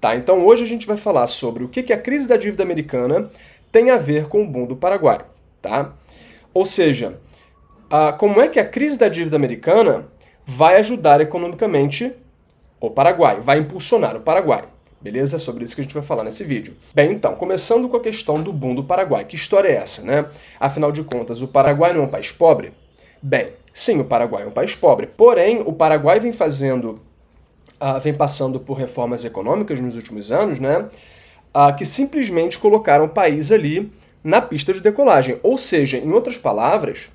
Tá, então hoje a gente vai falar sobre o que a crise da dívida americana tem a ver com o boom do Paraguai, tá? Ou seja, como é que a crise da dívida americana vai ajudar economicamente o Paraguai, vai impulsionar o Paraguai, beleza? É sobre isso que a gente vai falar nesse vídeo. Bem, então, começando com a questão do boom do Paraguai. Que história é essa, né? Afinal de contas, o Paraguai não é um país pobre? Bem, sim, o Paraguai é um país pobre, porém, o Paraguai vem passando por reformas econômicas nos últimos anos, né? Que simplesmente colocaram o país ali na pista de decolagem. Ou seja, em outras palavras,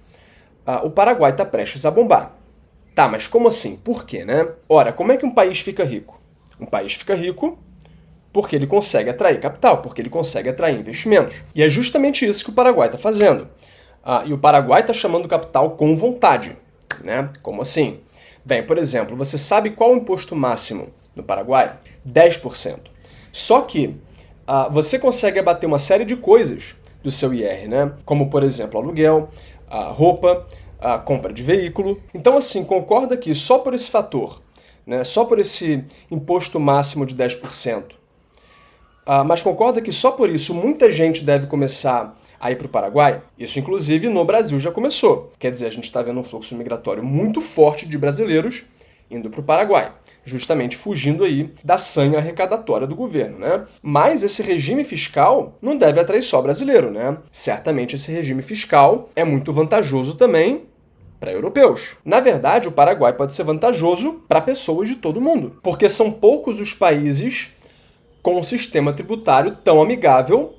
o Paraguai está prestes a bombar. Tá, mas como assim? Por quê, né? Ora, como é que um país fica rico? Um país fica rico porque ele consegue atrair capital, porque ele consegue atrair investimentos. E é justamente isso que o Paraguai está fazendo. E o Paraguai está chamando capital com vontade, né? Como assim? Bem, por exemplo, você sabe qual o imposto máximo no Paraguai? 10%. Só que você consegue abater uma série de coisas do seu IR, né? Como, por exemplo, aluguel, roupa, a compra de veículo. Então, assim, concorda que só por esse fator, né, só por esse imposto máximo de 10%, mas concorda que só por isso muita gente deve começar a ir para o Paraguai? Isso, inclusive, no Brasil já começou. Quer dizer, a gente está vendo um fluxo migratório muito forte de brasileiros indo para o Paraguai, justamente fugindo aí da sanha arrecadatória do governo, né? Mas esse regime fiscal não deve atrair só brasileiro, né? Certamente esse regime fiscal é muito vantajoso também para europeus. Na verdade, o Paraguai pode ser vantajoso para pessoas de todo mundo, porque são poucos os países com um sistema tributário tão amigável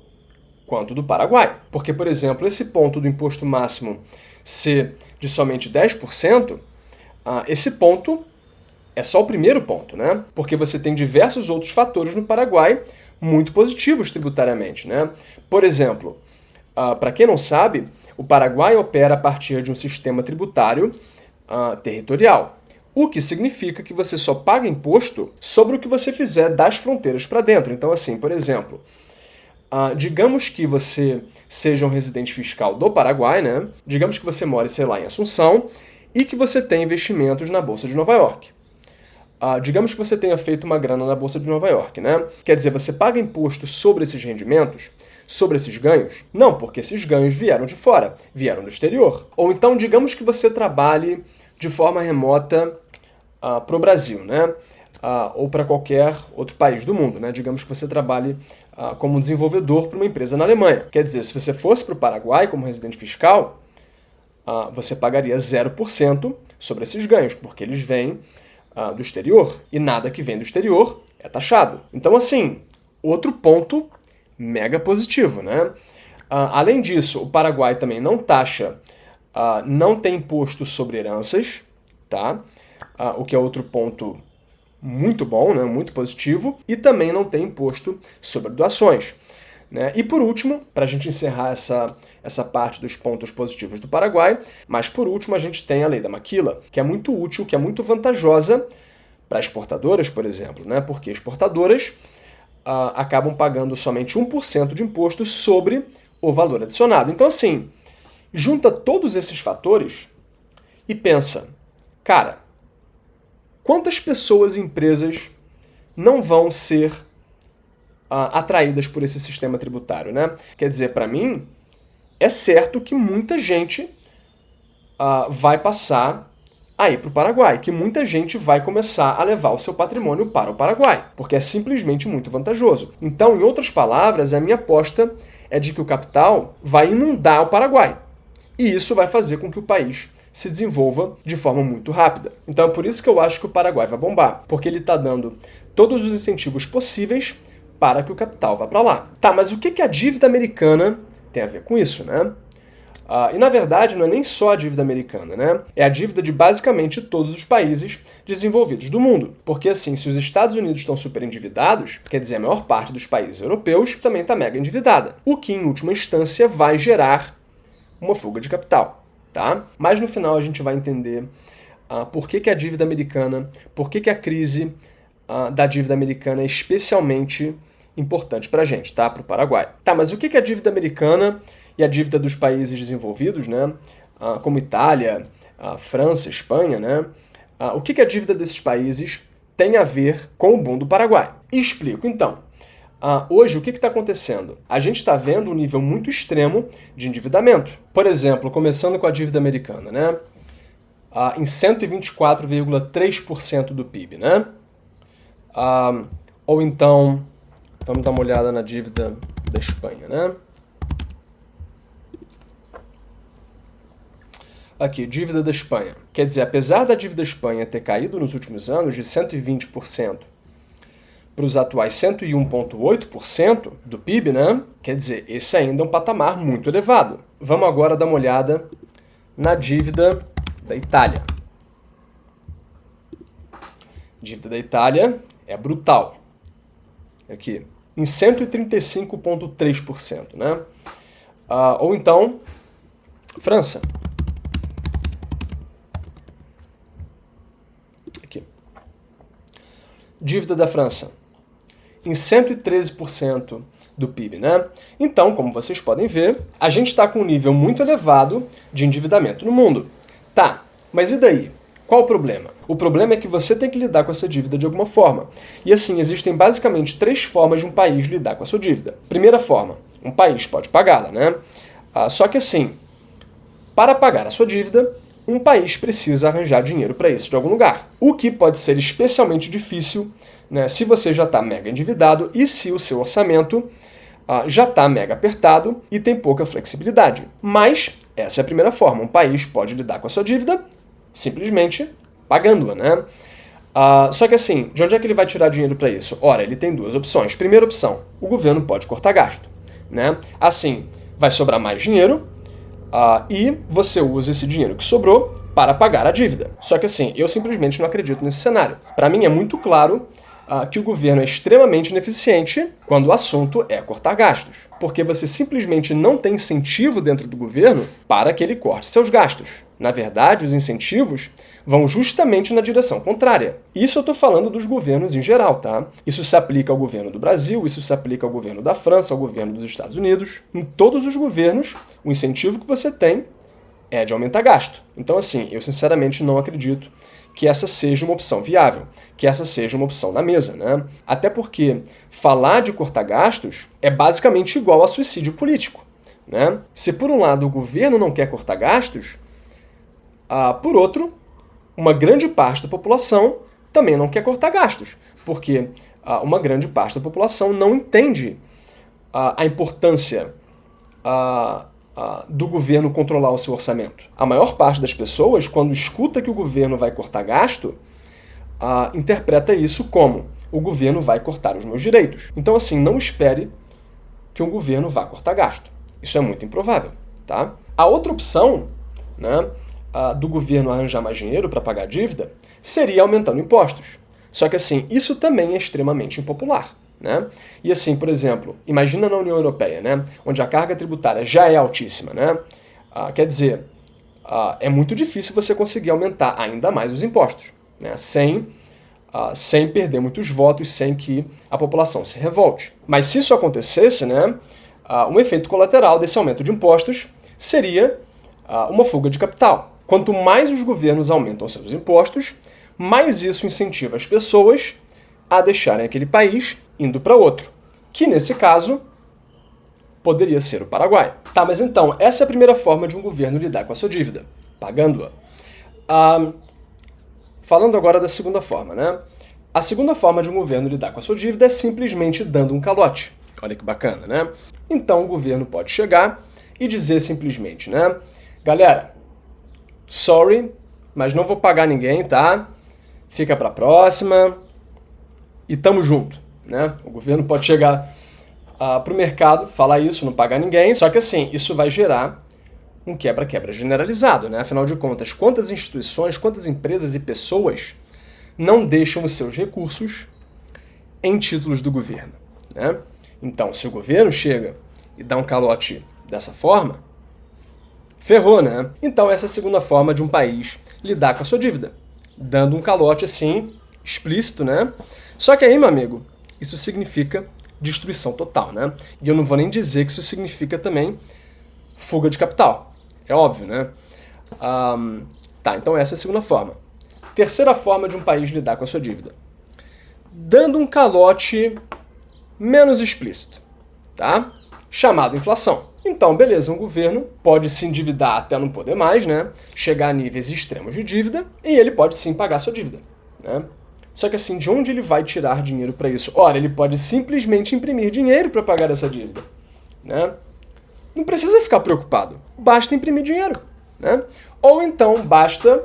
quanto o do Paraguai. Porque, por exemplo, esse ponto do imposto máximo ser de somente 10%, esse ponto é só o primeiro ponto, né? Porque você tem diversos outros fatores no Paraguai muito positivos tributariamente, né? Por exemplo, para quem não sabe, o Paraguai opera a partir de um sistema tributário territorial, o que significa que você só paga imposto sobre o que você fizer das fronteiras para dentro. Então, assim, por exemplo, digamos que você seja um residente fiscal do Paraguai, né? Digamos que você more, sei lá, em Assunção e que você tem investimentos na Bolsa de Nova York. Digamos que você tenha feito uma grana na Bolsa de Nova York, né? Quer dizer, você paga imposto sobre esses rendimentos, sobre esses ganhos? Não, porque esses ganhos vieram de fora, vieram do exterior. Ou então, digamos que você trabalhe de forma remota para o Brasil, né? Ou para qualquer outro país do mundo, né? Digamos que você trabalhe como desenvolvedor para uma empresa na Alemanha. Quer dizer, se você fosse para o Paraguai como residente fiscal, você pagaria 0% sobre esses ganhos, porque eles vêm do exterior, e nada que vem do exterior é taxado. Então, assim, outro ponto mega positivo, né? Além disso, o Paraguai também não taxa, não tem imposto sobre heranças, tá? O que é outro ponto muito bom, né? Muito positivo, e também não tem imposto sobre doações, né? E por último, para a gente encerrar essa parte dos pontos positivos do Paraguai, mas por último a gente tem a lei da maquila, que é muito útil, que é muito vantajosa para exportadoras, por exemplo, né? Porque exportadoras acabam pagando somente 1% de imposto sobre o valor adicionado. Então, assim, junta todos esses fatores e pensa, cara, quantas pessoas e empresas não vão ser atraídas por esse sistema tributário, né? Quer dizer, para mim, é certo que muita gente vai passar a ir para o Paraguai, que muita gente vai começar a levar o seu patrimônio para o Paraguai, porque é simplesmente muito vantajoso. Então, em outras palavras, a minha aposta é de que o capital vai inundar o Paraguai. E isso vai fazer com que o país se desenvolva de forma muito rápida. Então é por isso que eu acho que o Paraguai vai bombar, porque ele está dando todos os incentivos possíveis para que o capital vá para lá. Tá, mas o que a dívida americana tem a ver com isso, né? E na verdade não é nem só a dívida americana, né? É a dívida de basicamente todos os países desenvolvidos do mundo. Porque assim, se os Estados Unidos estão super endividados, quer dizer, a maior parte dos países europeus também está mega endividada. O que, em última instância, vai gerar uma fuga de capital, tá? Mas no final a gente vai entender por que a dívida americana, por que a crise da dívida americana é especialmente importante para a gente, tá? Para o Paraguai. Tá, mas o que a dívida americana e a dívida dos países desenvolvidos, né? Como Itália, França, Espanha, né? O que a dívida desses países tem a ver com o boom do Paraguai? E explico. Então, hoje o que está acontecendo? A gente está vendo um nível muito extremo de endividamento. Por exemplo, começando com a dívida americana, né? Em 124,3% do PIB, né? Ou então, vamos dar uma olhada na dívida da Espanha, né? Aqui, dívida da Espanha. Quer dizer, apesar da dívida da Espanha ter caído nos últimos anos de 120% para os atuais 101,8% do PIB, né? Quer dizer, esse ainda é um patamar muito elevado. Vamos agora dar uma olhada na dívida da Itália. Dívida da Itália é brutal. Aqui, em 135,3%, né? Ou então, França. Aqui. Dívida da França, em 113% do PIB, né? Então, como vocês podem ver, a gente está com um nível muito elevado de endividamento no mundo. Tá, mas e daí? Qual o problema? O problema é que você tem que lidar com essa dívida de alguma forma. E assim, existem basicamente 3 formas de um país lidar com a sua dívida. Primeira forma, um país pode pagá-la, né? Só que assim, para pagar a sua dívida, um país precisa arranjar dinheiro para isso de algum lugar. O que pode ser especialmente difícil, né, se você já está mega endividado e se o seu orçamento já está mega apertado e tem pouca flexibilidade. Mas essa é a primeira forma. Um país pode lidar com a sua dívida simplesmente pagando-a, né? Só que assim, de onde é que ele vai tirar dinheiro para isso? Ora, ele tem 2 opções. Primeira opção, o governo pode cortar gasto, né? Assim, vai sobrar mais dinheiro e você usa esse dinheiro que sobrou para pagar a dívida. Só que assim, eu simplesmente não acredito nesse cenário. Para mim é muito claro que o governo é extremamente ineficiente quando o assunto é cortar gastos. Porque você simplesmente não tem incentivo dentro do governo para que ele corte seus gastos. Na verdade, os incentivos vão justamente na direção contrária. Isso eu estou falando dos governos em geral, tá? Isso se aplica ao governo do Brasil, isso se aplica ao governo da França, ao governo dos Estados Unidos. Em todos os governos, o incentivo que você tem é de aumentar gasto. Então, assim, eu sinceramente não acredito que essa seja uma opção viável, que essa seja uma opção na mesa, né? Até porque falar de cortar gastos é basicamente igual a suicídio político, né? Se por um lado o governo não quer cortar gastos, por outro, uma grande parte da população também não quer cortar gastos, porque uma grande parte da população não entende a importância do governo controlar o seu orçamento. A maior parte das pessoas, quando escuta que o governo vai cortar gasto, interpreta isso como o governo vai cortar os meus direitos. Então, assim, não espere que um governo vá cortar gasto. Isso é muito improvável, tá? A outra opção, né, do governo arranjar mais dinheiro para pagar a dívida seria aumentando impostos. Só que, assim, isso também é extremamente impopular, né? E assim, por exemplo, imagina na União Europeia, né, onde a carga tributária já é altíssima, né? Quer dizer, é muito difícil você conseguir aumentar ainda mais os impostos, né, sem perder muitos votos, sem que a população se revolte. Mas se isso acontecesse, né, um efeito colateral desse aumento de impostos seria uma fuga de capital. Quanto mais os governos aumentam seus impostos, mais isso incentiva as pessoas a deixarem aquele país indo para outro, que nesse caso poderia ser o Paraguai. Tá, mas então, essa é a primeira forma de um governo lidar com a sua dívida, pagando-a. Falando agora da segunda forma, né? A segunda forma de um governo lidar com a sua dívida é simplesmente dando um calote. Olha que bacana, né? Então o governo pode chegar e dizer simplesmente, né? Galera, sorry, mas não vou pagar ninguém, tá? Fica pra próxima e tamo junto, né? O governo pode chegar pro mercado, falar isso, não pagar ninguém, só que assim, isso vai gerar um quebra-quebra generalizado, né? Afinal de contas, quantas instituições, quantas empresas e pessoas não deixam os seus recursos em títulos do governo, né? Então, se o governo chega e dá um calote dessa forma, ferrou, né? Então essa é a segunda forma de um país lidar com a sua dívida, dando um calote assim, explícito, né? Só que aí, meu amigo, isso significa destruição total, né? E eu não vou nem dizer que isso significa também fuga de capital. É óbvio, né? Tá, então essa é a segunda forma. Terceira forma de um país lidar com a sua dívida. dando um calote menos explícito, tá? Chamado inflação. Então, beleza, um governo pode se endividar até não poder mais, né? Chegar a níveis extremos de dívida, e ele pode sim pagar sua dívida, né? Só que assim, de onde ele vai tirar dinheiro para isso? Ora, ele pode simplesmente imprimir dinheiro para pagar essa dívida, né? Não precisa ficar preocupado, basta imprimir dinheiro, né? Ou então basta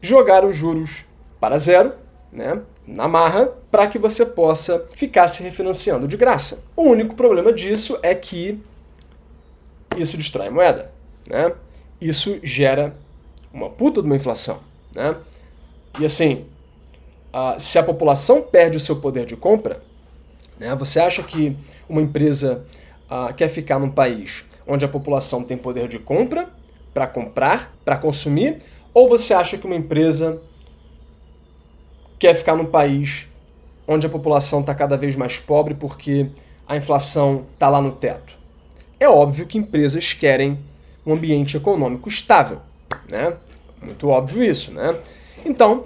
jogar os juros para zero, né, na marra, para que você possa ficar se refinanciando de graça. O único problema disso é que isso destrói a moeda, né? Isso gera uma puta de uma inflação, né? E assim, se a população perde o seu poder de compra, né, você acha que uma empresa quer ficar num país onde a população tem poder de compra para comprar, para consumir, ou você acha que uma empresa quer ficar num país onde a população está cada vez mais pobre porque a inflação está lá no teto? É óbvio que empresas querem um ambiente econômico estável, né? Muito óbvio isso, né? Então,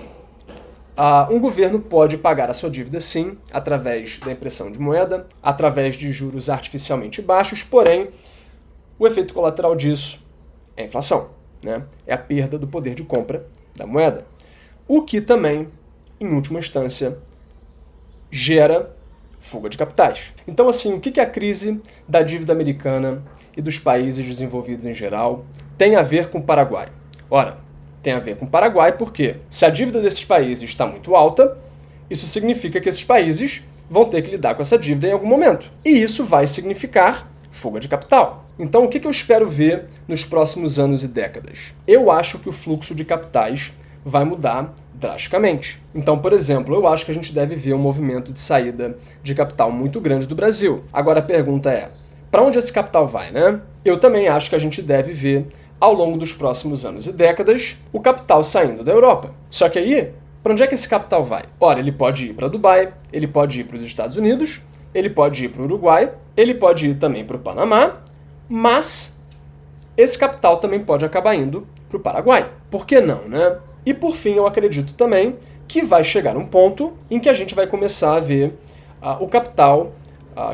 um governo pode pagar a sua dívida sim, através da impressão de moeda, através de juros artificialmente baixos, porém, o efeito colateral disso é a inflação, né? É a perda do poder de compra da moeda. O que também, em última instância, gera fuga de capitais. Então, assim, o que a crise da dívida americana e dos países desenvolvidos em geral tem a ver com o Paraguai? Ora, tem a ver com o Paraguai porque, se a dívida desses países está muito alta, isso significa que esses países vão ter que lidar com essa dívida em algum momento. E isso vai significar fuga de capital. Então, o que eu espero ver nos próximos anos e décadas? Eu acho que o fluxo de capitais vai mudar drasticamente. Então, por exemplo, eu acho que a gente deve ver um movimento de saída de capital muito grande do Brasil. Agora a pergunta é, para onde esse capital vai, né? Eu também acho que a gente deve ver, ao longo dos próximos anos e décadas, o capital saindo da Europa. Só que aí, para onde é que esse capital vai? Ora, ele pode ir para Dubai, ele pode ir para os Estados Unidos, ele pode ir para o Uruguai, ele pode ir também para o Panamá, mas esse capital também pode acabar indo para o Paraguai. Por que não, né? E por fim, eu acredito também que vai chegar um ponto em que a gente vai começar a ver o capital,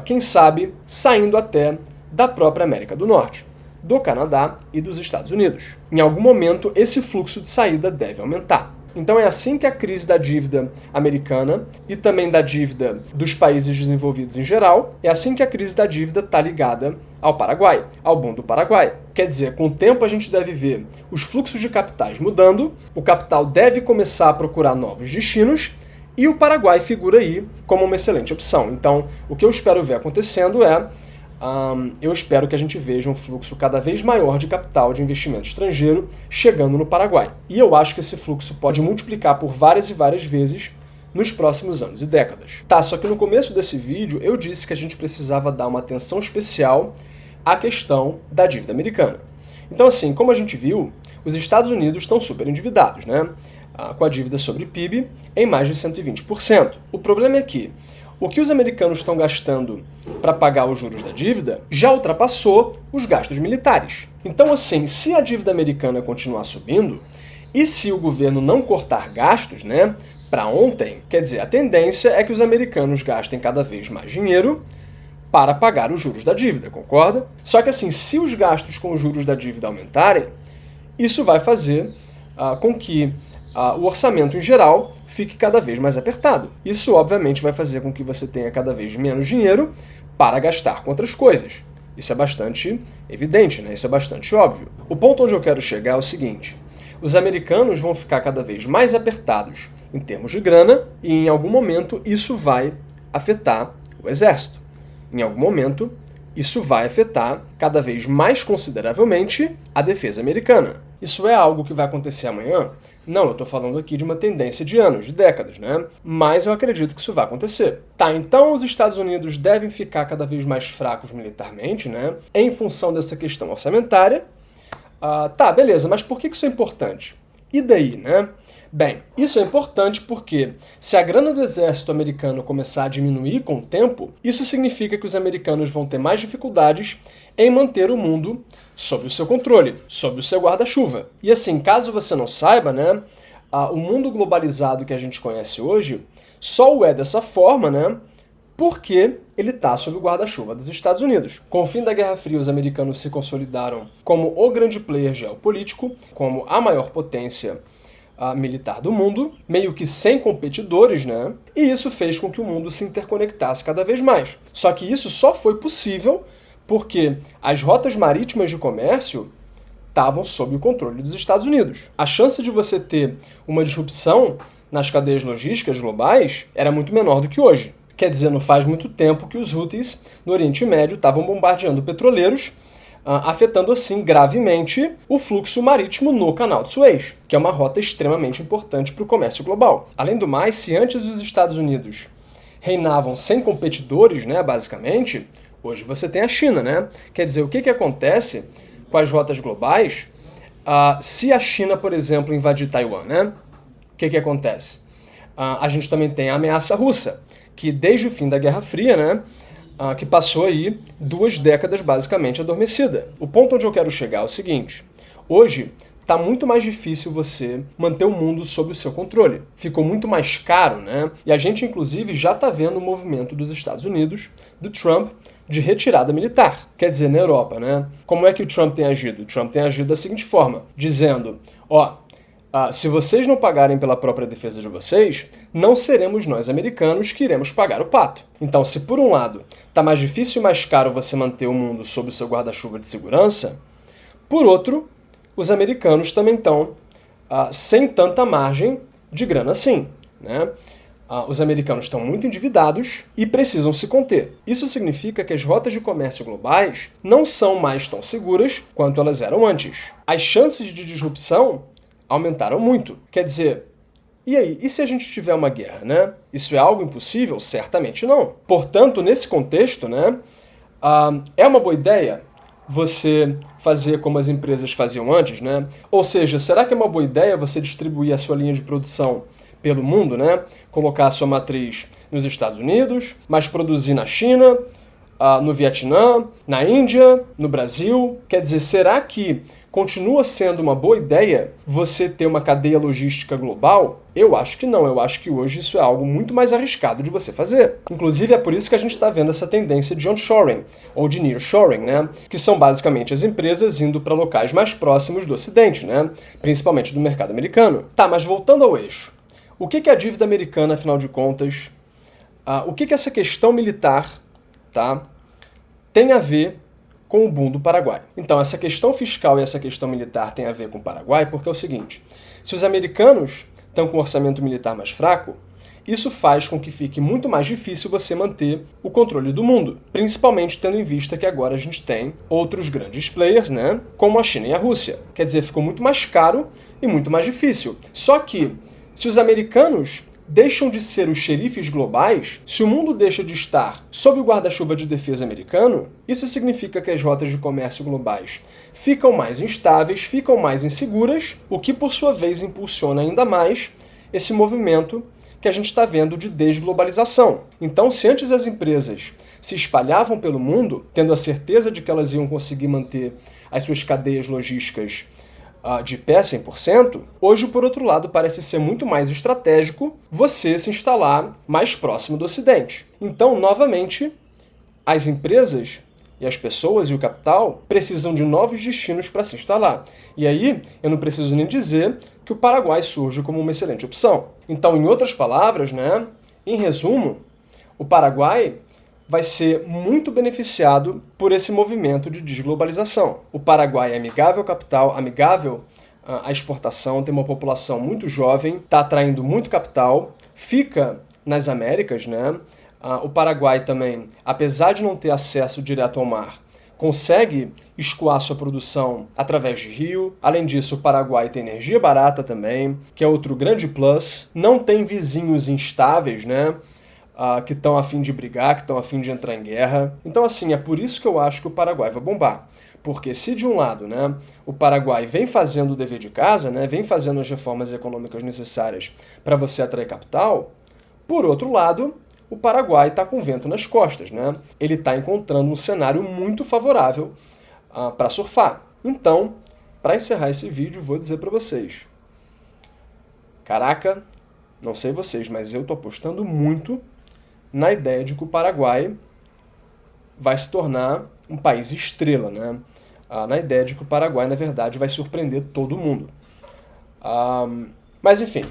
quem sabe, saindo até da própria América do Norte, do Canadá e dos Estados Unidos. Em algum momento, esse fluxo de saída deve aumentar. Então é assim que a crise da dívida americana e também da dívida dos países desenvolvidos em geral, é assim que a crise da dívida está ligada ao Paraguai, ao boom do Paraguai. Quer dizer, com o tempo a gente deve ver os fluxos de capitais mudando, o capital deve começar a procurar novos destinos e o Paraguai figura aí como uma excelente opção. Então, o que eu espero ver acontecendo é eu espero que a gente veja um fluxo cada vez maior de capital de investimento estrangeiro chegando no Paraguai. E eu acho que esse fluxo pode multiplicar por várias e várias vezes nos próximos anos e décadas. Tá, só que no começo desse vídeo eu disse que a gente precisava dar uma atenção especial à questão da dívida americana. Então assim, como a gente viu, os Estados Unidos estão super endividados, né? Com a dívida sobre PIB em mais de 120%. O problema é que o que os americanos estão gastando para pagar os juros da dívida já ultrapassou os gastos militares. Então, assim, se a dívida americana continuar subindo, e se o governo não cortar gastos, né, para ontem, quer dizer, a tendência é que os americanos gastem cada vez mais dinheiro para pagar os juros da dívida, concorda? Só que assim, se os gastos com os juros da dívida aumentarem, isso vai fazer com que o orçamento em geral fique cada vez mais apertado. Isso, obviamente, vai fazer com que você tenha cada vez menos dinheiro para gastar com outras coisas. Isso é bastante evidente, né? Isso é bastante óbvio. O ponto onde eu quero chegar é o seguinte: os americanos vão ficar cada vez mais apertados em termos de grana e, em algum momento, isso vai afetar o exército. Em algum momento, isso vai afetar cada vez mais consideravelmente a defesa americana. Isso é algo que vai acontecer amanhã? Não, eu estou falando aqui de uma tendência de anos, de décadas, né? Mas eu acredito que isso vai acontecer. Tá, então os Estados Unidos devem ficar cada vez mais fracos militarmente, né? Em função dessa questão orçamentária. Tá, beleza, mas por que isso é importante? E daí, né? Bem, isso é importante porque se a grana do exército americano começar a diminuir com o tempo, isso significa que os americanos vão ter mais dificuldades em manter o mundo sob o seu controle, sob o seu guarda-chuva. E assim, caso você não saiba, né, o mundo globalizado que a gente conhece hoje Só o é dessa forma, né? Porque ele está sob o guarda-chuva dos Estados Unidos. Com o fim da Guerra Fria, os americanos se consolidaram como o grande player geopolítico, como a maior potência militar do mundo, meio que sem competidores, né? E isso fez com que o mundo se interconectasse cada vez mais. Só que isso só foi possível porque as rotas marítimas de comércio estavam sob o controle dos Estados Unidos. A chance de você ter uma disrupção nas cadeias logísticas globais era muito menor do que hoje. Quer dizer, não faz muito tempo que os Houthis no Oriente Médio estavam bombardeando petroleiros, afetando assim gravemente o fluxo marítimo no Canal de Suez, que é uma rota extremamente importante para o comércio global. Além do mais, se antes os Estados Unidos reinavam sem competidores, né, basicamente, hoje você tem a China, né? Quer dizer, o que acontece com as rotas globais se a China, por exemplo, invadir Taiwan, né? O que acontece? A gente também tem a ameaça russa, que desde o fim da Guerra Fria, né, que passou aí 2 décadas basicamente adormecida. O ponto onde eu quero chegar é o seguinte: hoje está muito mais difícil você manter o mundo sob o seu controle. Ficou muito mais caro, né? E a gente, inclusive, já está vendo o movimento dos Estados Unidos, do Trump, de retirada militar. Quer dizer, na Europa, né? Como é que o Trump tem agido? O Trump tem agido da seguinte forma, dizendo, se vocês não pagarem pela própria defesa de vocês, não seremos nós americanos que iremos pagar o pato. Então, se por um lado está mais difícil e mais caro você manter o mundo sob o seu guarda-chuva de segurança, por outro, os americanos também estão sem tanta margem de grana assim, né? Os americanos estão muito endividados e precisam se conter. Isso significa que as rotas de comércio globais não são mais tão seguras quanto elas eram antes. As chances de disrupção aumentaram muito. Quer dizer, e aí? E se a gente tiver uma guerra, né? Isso é algo impossível? Certamente não. Portanto, nesse contexto, né, é uma boa ideia você fazer como as empresas faziam antes, né? Ou seja, será que é uma boa ideia você distribuir a sua linha de produção pelo mundo, né? Colocar a sua matriz nos Estados Unidos, mas produzir na China, no Vietnã, na Índia, no Brasil? Quer dizer, será que continua sendo uma boa ideia você ter uma cadeia logística global? Eu acho que não. Eu acho que hoje isso é algo muito mais arriscado de você fazer. Inclusive, é por isso que a gente está vendo essa tendência de onshoring, ou de nearshoring, né? Que são basicamente as empresas indo para locais mais próximos do Ocidente, né? Principalmente do mercado americano. Tá, mas voltando ao eixo. O que é a dívida americana, afinal de contas? O que essa questão militar, tá, tem a ver com o boom do Paraguai? Então, essa questão fiscal e essa questão militar tem a ver com o Paraguai porque é o seguinte: se os americanos estão com um orçamento militar mais fraco, isso faz com que fique muito mais difícil você manter o controle do mundo, principalmente tendo em vista que agora a gente tem outros grandes players, né, como a China e a Rússia. Quer dizer, ficou muito mais caro e muito mais difícil. Só que, se os americanos deixam de ser os xerifes globais, se o mundo deixa de estar sob o guarda-chuva de defesa americano, isso significa que as rotas de comércio globais ficam mais instáveis, ficam mais inseguras, o que por sua vez impulsiona ainda mais esse movimento que a gente está vendo de desglobalização. Então, se antes as empresas se espalhavam pelo mundo, tendo a certeza de que elas iam conseguir manter as suas cadeias logísticas de pé 100%, hoje, por outro lado, parece ser muito mais estratégico você se instalar mais próximo do Ocidente. Então, novamente, as empresas e as pessoas e o capital precisam de novos destinos para se instalar. E aí, eu não preciso nem dizer que o Paraguai surge como uma excelente opção. Então, em outras palavras, né, em resumo, o Paraguai vai ser muito beneficiado por esse movimento de desglobalização. O Paraguai é amigável ao capital, amigável à exportação, tem uma população muito jovem, está atraindo muito capital, fica nas Américas, né? O Paraguai também, apesar de não ter acesso direto ao mar, consegue escoar sua produção através de rio. Além disso, o Paraguai tem energia barata também, que é outro grande plus. Não tem vizinhos instáveis, né? Que estão a fim de brigar, que estão a fim de entrar em guerra. Então, assim, é por isso que eu acho que o Paraguai vai bombar. Porque se de um lado, né, o Paraguai vem fazendo o dever de casa, né, vem fazendo as reformas econômicas necessárias para você atrair capital, por outro lado, o Paraguai está com vento nas costas, né? Ele está encontrando um cenário muito favorável para surfar. Então, para encerrar esse vídeo, vou dizer para vocês: caraca, Não sei vocês, mas eu tô apostando muito na ideia de que o Paraguai vai se tornar um país estrela, né? Na ideia de que o Paraguai, na verdade, vai surpreender todo mundo. Mas enfim,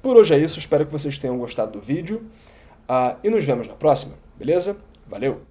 por hoje é isso. Espero que vocês tenham gostado do vídeo. E nos vemos na próxima, beleza? Valeu!